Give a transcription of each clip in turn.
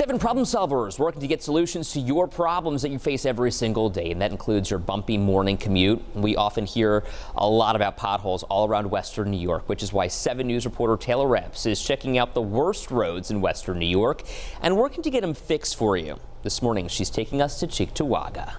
7 problem solvers working to get solutions to your problems that you face every single day, and that includes your bumpy morning commute. We often hear a lot about potholes all around Western New York, which is why 7 News reporter Taylor Epps is checking out the worst roads in Western New York and working to get them fixed for you. This morning, she's taking us to Cheektowaga.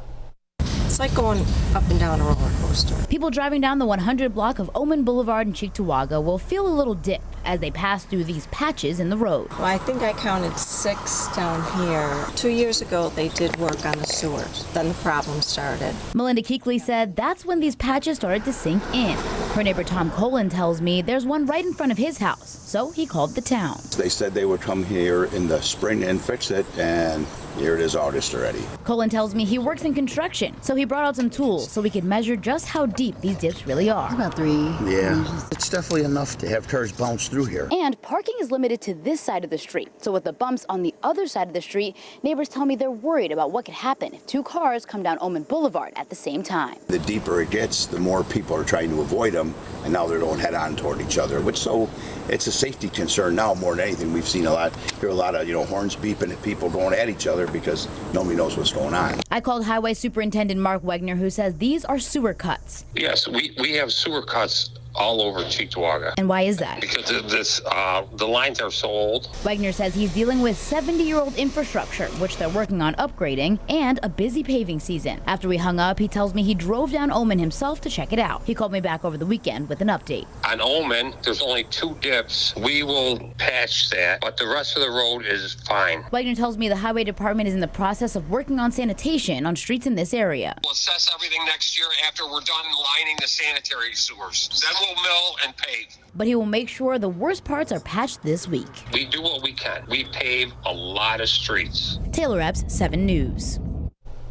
It's like going up and down a roller coaster. People driving down the 100 block of Oehman Blvd in Cheektowaga will feel a little dip as they pass through these patches in the road. Well, I think I counted 6 down here. 2 years ago, they did work on the sewers. Then the problem started. Melinda Keekley said that's when these patches started to sink in. Her neighbor Tom Colin tells me there's one right in front of his house, so he called the town. They said they would come here in the spring and fix it, and here it is August already. Colin tells me he works in construction, so he brought out some tools so we could measure just how deep these dips really are. About 3. Yeah, it's definitely enough to have cars bounce through here. And parking is limited to this side of the street. So with the bumps on the other side of the street, neighbors tell me they're worried about what could happen if 2 cars come down Oehman Blvd at the same time. The deeper it gets, the more people are trying to avoid them, and now they're going head on toward each other, so it's a safety concern now more than anything. We've seen a lot of, horns beeping at people going at each other because nobody knows what's going on. I called Highway Superintendent Mark Wegner, who says these are sewer cuts. Yes, we have sewer cuts all over Cheektowaga. And why is that? Because the lines are so old. Wegner says he's dealing with 70-year-old infrastructure, which they're working on upgrading, and a busy paving season. After we hung up, he tells me he drove down Oehman himself to check it out. He called me back over the weekend with an update. On Oehman, there's only 2 dips. We will patch that, but the rest of the road is fine. Wegner tells me the highway department is in the process of working on sanitation on streets in this area. We'll assess everything next year after we're done lining the sanitary sewers. Then we'll mill and pave. But he will make sure the worst parts are patched this week. We do what we can. We pave a lot of streets. Taylor Epps, 7 News.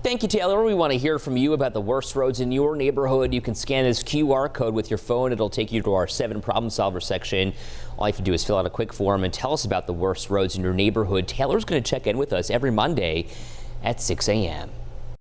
Thank you, Taylor. We want to hear from you about the worst roads in your neighborhood. You can scan this QR code with your phone. It'll take you to our 7 problem solver section. All you have to do is fill out a quick form and tell us about the worst roads in your neighborhood. Taylor's going to check in with us every Monday at 6 a.m.